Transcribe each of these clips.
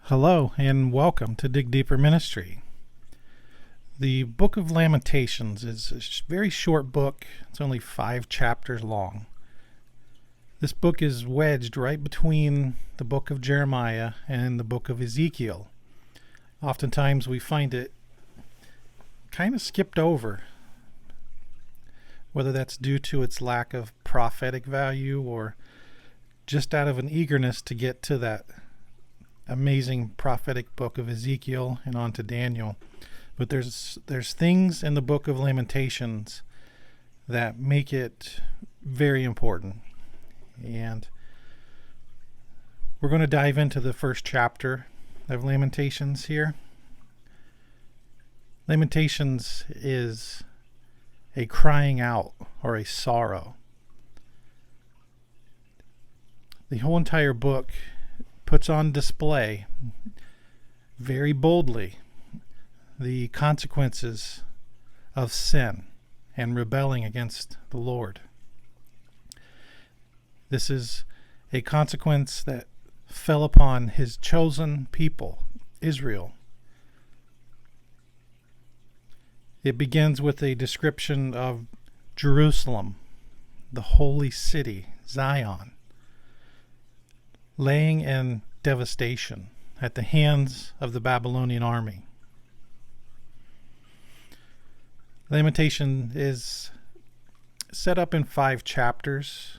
Hello and welcome to Dig Deeper Ministry. The Book of Lamentations is a very short book. It's only 5 chapters long. This book is wedged right between the book of Jeremiah and the book of Ezekiel. Oftentimes we find it kind of skipped over, whether that's due to its lack of prophetic value or just out of an eagerness to get to that amazing prophetic book of Ezekiel and on to Daniel. But there's things in the book of Lamentations that make it very important. And we're going to dive into the first chapter of Lamentations here. Lamentations is a crying out or a sorrow. The whole entire book puts on display very boldly the consequences of sin and rebelling against the Lord. This is a consequence that fell upon his chosen people, Israel. It begins with a description of Jerusalem, the holy city, Zion, laying in devastation at the hands of the Babylonian army. Lamentation is set up in 5 chapters.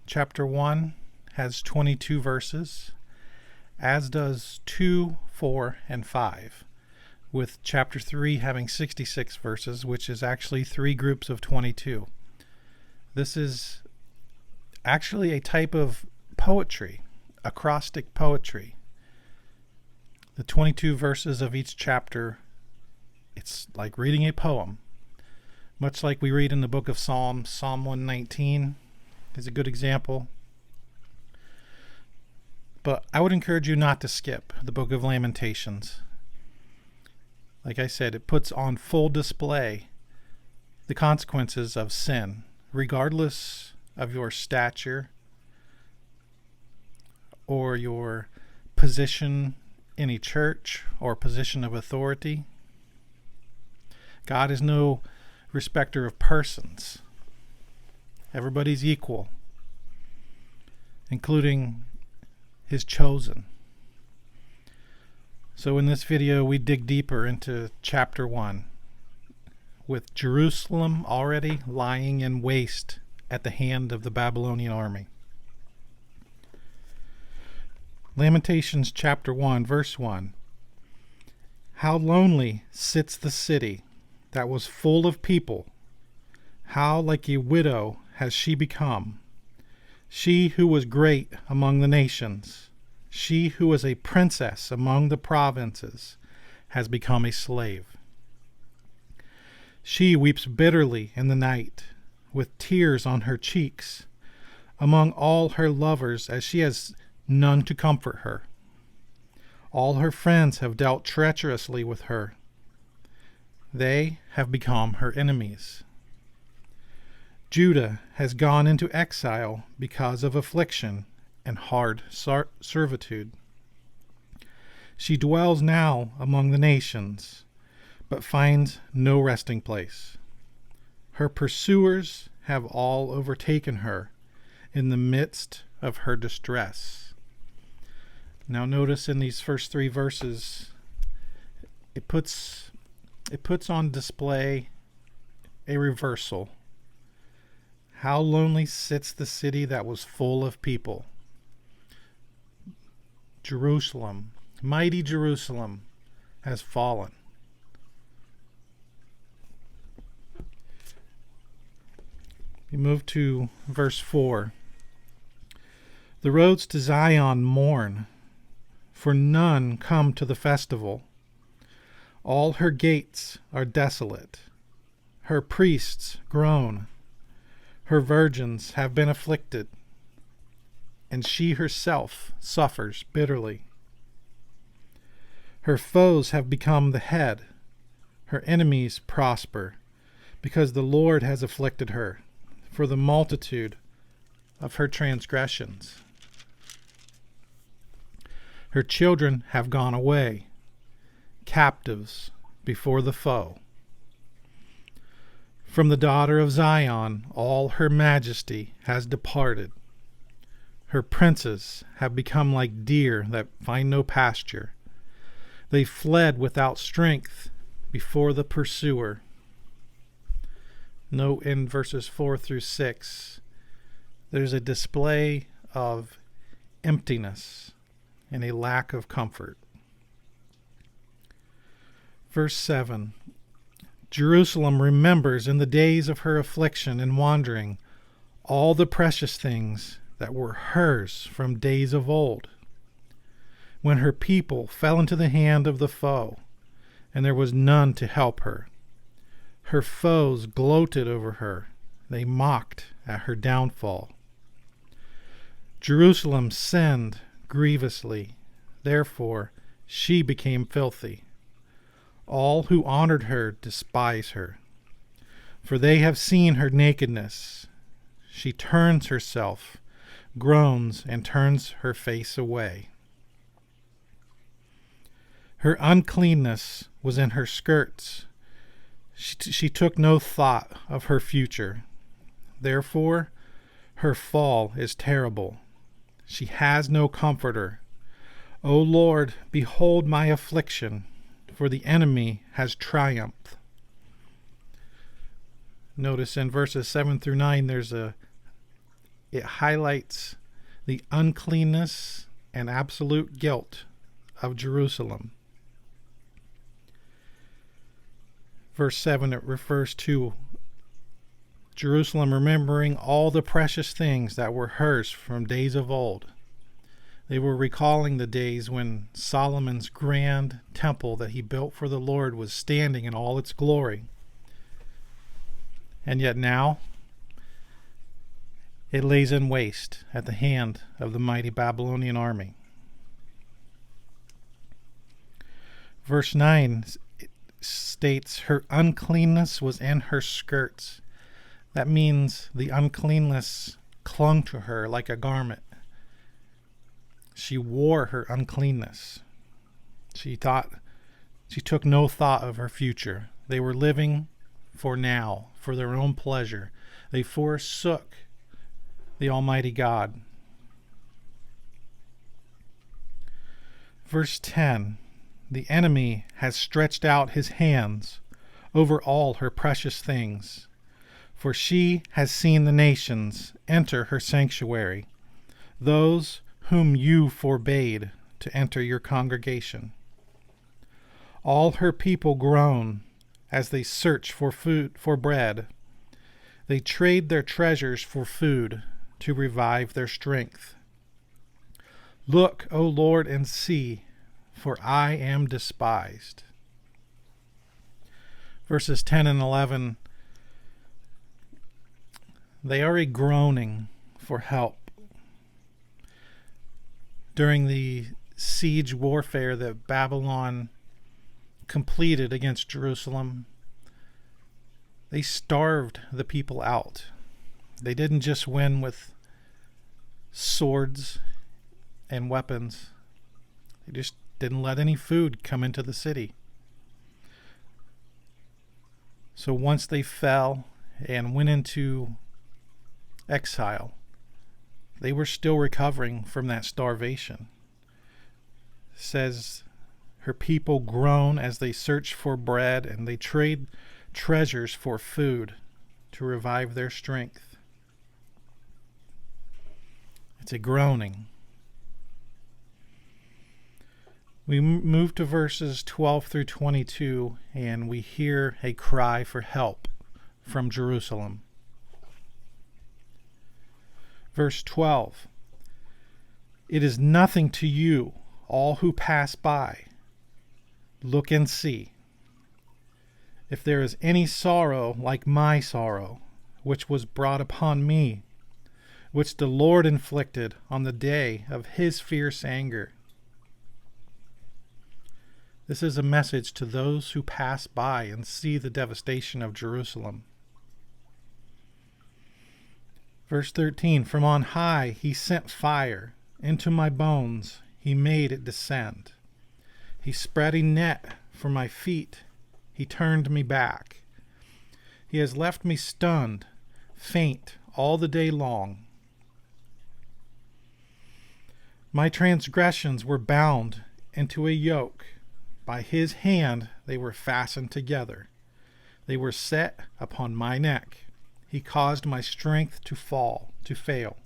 Chapter 1 has 22 verses, as does 2, 4, and 5, with chapter 3 having 66 verses, which is actually 3 groups of 22. This is actually a type of poetry, acrostic poetry. The 22 verses of each chapter, it's like reading a poem, much like we read in the book of Psalms. Psalm 119 is a good example. But I would encourage you not to skip the book of Lamentations. Like I said, it puts on full display the consequences of sin, regardless of your stature or your position in a church or position of authority. God is no respecter of persons. Everybody's equal, including his chosen. So in this video, we dig deeper into chapter 1, with Jerusalem already lying in waste at the hand of the Babylonian army. Lamentations chapter 1, verse 1. How lonely sits the city that was full of people. How like a widow has she become. She who was great among the nations, she who was a princess among the provinces, has become a slave. She weeps bitterly in the night, with tears on her cheeks, among all her lovers, as she has none to comfort her. All her friends have dealt treacherously with her. They have become her enemies. Judah has gone into exile because of affliction and hard servitude. She dwells now among the nations, but finds no resting place. Her pursuers have all overtaken her in the midst of her distress. Now notice in these first 3 verses, it puts on display a reversal. How lonely sits the city that was full of people. Jerusalem, mighty Jerusalem, has fallen. We move to verse 4. The roads to Zion mourn, for none come to the festival. All her gates are desolate. Her priests groan. Her virgins have been afflicted, and she herself suffers bitterly. Her foes have become the head. Her enemies prosper, because the Lord has afflicted her for the multitude of her transgressions. Her children have gone away, captives before the foe. From the daughter of Zion all her majesty has departed. Her princes have become like deer that find no pasture. They fled without strength before the pursuer. Note in verses 4 through 6, there's a display of emptiness and a lack of comfort. Verse 7, Jerusalem remembers in the days of her affliction and wandering all the precious things that were hers from days of old, when her people fell into the hand of the foe, and there was none to help her. Her foes gloated over her. They mocked at her downfall. Jerusalem sinned grievously. Therefore she became filthy. All who honored her despise her, for they have seen her nakedness. She turns herself, groans, and turns her face away. Her uncleanness was in her skirts. She took no thought of her future. Therefore, her fall is terrible. She has no comforter. O Lord, behold my affliction, for the enemy has triumphed. Notice in verses 7 through 9, it highlights the uncleanness and absolute guilt of Jerusalem. Verse 7, it refers to Jerusalem remembering all the precious things that were hers from days of old. They were recalling the days when Solomon's grand temple that he built for the Lord was standing in all its glory. And yet now, it lays in waste at the hand of the mighty Babylonian army. Verse 9 states, her uncleanness was in her skirts. That means the uncleanness clung to her like a garment. She wore her uncleanness. She took no thought of her future. They were living for now, for their own pleasure. They forsook the Almighty God. Verse 10, the enemy has stretched out his hands over all her precious things, for she has seen the nations enter her sanctuary, those whom you forbade to enter your congregation. All her people groan as they search for food, for bread. They trade their treasures for food to revive their strength. Look, O Lord, and see, for I am despised. Verses 10 and 11, they are a groaning for help. During the siege warfare that Babylon completed against Jerusalem, they starved the people out. They didn't just win with swords and weapons. They just didn't let any food come into the city. So once they fell and went into exile, they were still recovering from that starvation. It says, her people groan as they search for bread, and they trade treasures for food to revive their strength. It's a groaning. We move to verses 12 through 22, and we hear a cry for help from Jerusalem. Verse 12, it is nothing to you, all who pass by. Look and see. If there is any sorrow like my sorrow, which was brought upon me, which the Lord inflicted on the day of his fierce anger. This is a message to those who pass by and see the devastation of Jerusalem. Verse 13, from on high he sent fire into my bones. He made it descend. He spread a net for my feet. He turned me back. He has left me stunned, faint all the day long. My transgressions were bound into a yoke. By his hand they were fastened together. They were set upon my neck. He caused my strength to fail.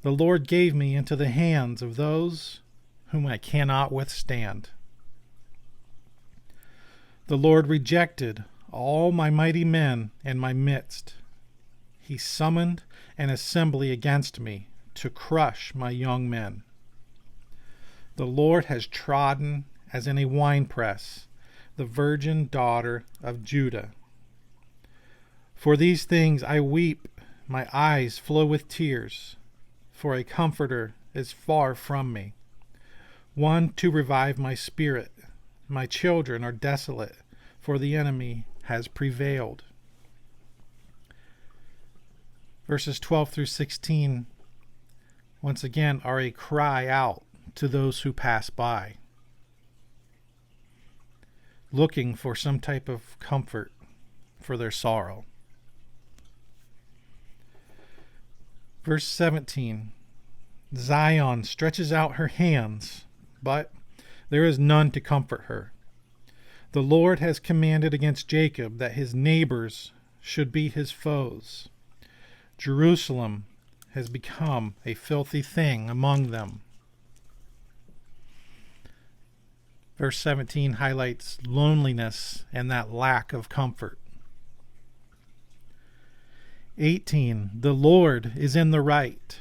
The Lord gave me into the hands of those whom I cannot withstand. The Lord rejected all my mighty men in my midst. He summoned an assembly against me to crush my young men. The Lord has trodden as in a winepress the virgin daughter of Judah. For these things I weep, my eyes flow with tears, for a comforter is far from me, one to revive my spirit. My children are desolate, for the enemy has prevailed. Verses 12 through 16, once again, are a cry out to those who pass by, looking for some type of comfort for their sorrow. Verse 17, Zion stretches out her hands, but there is none to comfort her. The Lord has commanded against Jacob that his neighbors should be his foes. Jerusalem has become a filthy thing among them. Verse 17 highlights loneliness and that lack of comfort. 18, the Lord is in the right,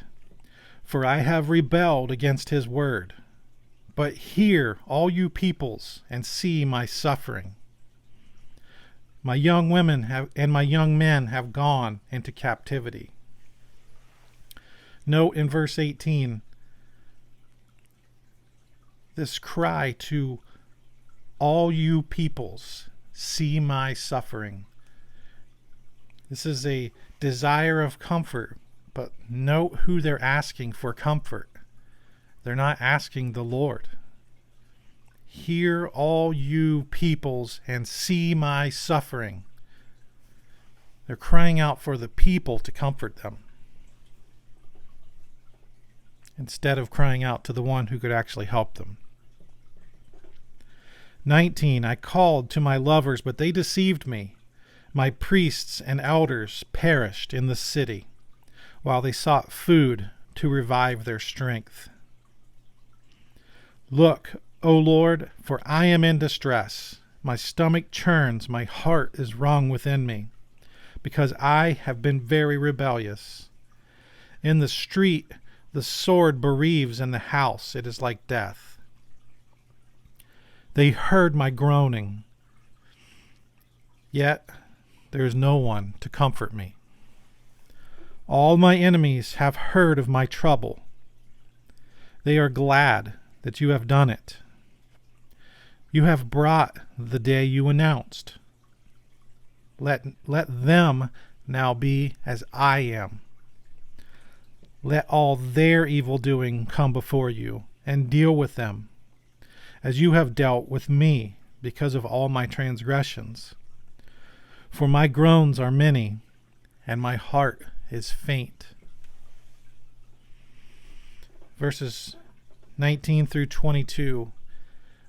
for I have rebelled against his word. But hear, all you peoples, and see my suffering. My young women and my young men have gone into captivity. Note in verse 18, this cry to all you peoples, see my suffering. This is a desire of comfort, but note who they're asking for comfort. They're not asking the Lord. Hear all you peoples and see my suffering. They're crying out for the people to comfort them, instead of crying out to the one who could actually help them. 19, I called to my lovers, but they deceived me. My priests and elders perished in the city, while they sought food to revive their strength. Look, O Lord, for I am in distress. My stomach churns, my heart is wrung within me, because I have been very rebellious. In the street the sword bereaves, in the house it is like death. They heard my groaning, yet there is no one to comfort me. All my enemies have heard of my trouble. They are glad that you have done it. You have brought the day you announced. Let them now be as I am. Let all their evil doing come before you, and deal with them, as you have dealt with me because of all my transgressions. For my groans are many, and my heart is faint. Verses 19 through 22,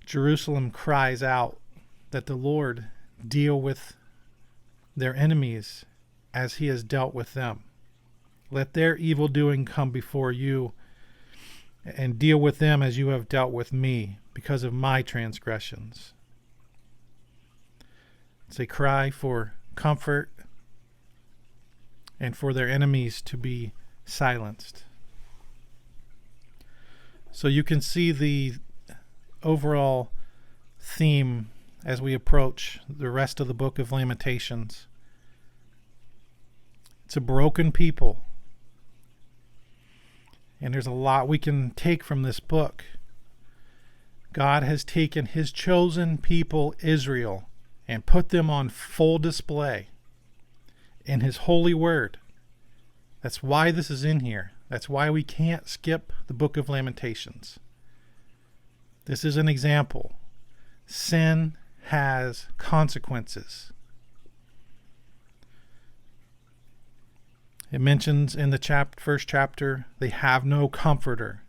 Jerusalem cries out that the Lord deal with their enemies as he has dealt with them. Let their evil doing come before you, and deal with them as you have dealt with me because of my transgressions. It's a cry for comfort and for their enemies to be silenced. So you can see the overall theme as we approach the rest of the book of Lamentations. It's a broken people. And there's a lot we can take from this book. God has taken his chosen people, Israel, and put them on full display in his holy word. That's why this is in here. That's why we can't skip the book of Lamentations. This is an example. Sin has consequences. It mentions in the first chapter, they have no comforter.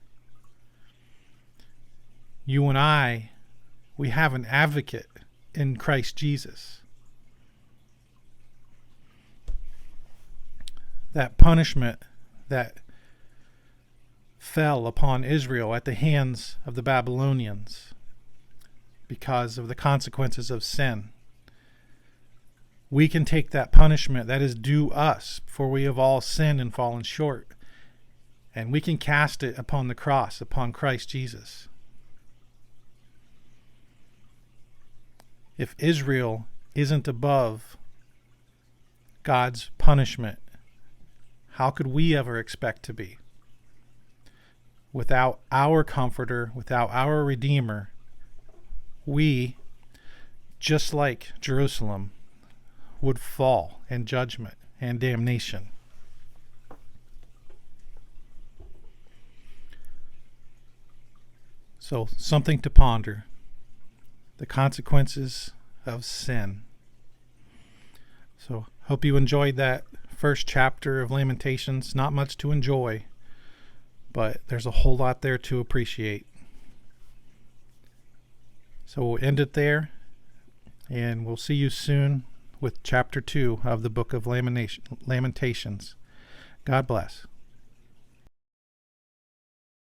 You and I, we have an advocate in Christ Jesus. That punishment that fell upon Israel at the hands of the Babylonians because of the consequences of sin. We can take that punishment that is due us, for we have all sinned and fallen short, and we can cast it upon the cross, upon Christ Jesus. If Israel isn't above God's punishment, how could we ever expect to be? Without our comforter, without our Redeemer, we, just like Jerusalem, would fall in judgment and damnation. So, something to ponder. The consequences of sin. So, hope you enjoyed that first chapter of Lamentations. Not much to enjoy, but there's a whole lot there to appreciate. So we'll end it there, and we'll see you soon with chapter 2 of the book of Lamentations. God bless.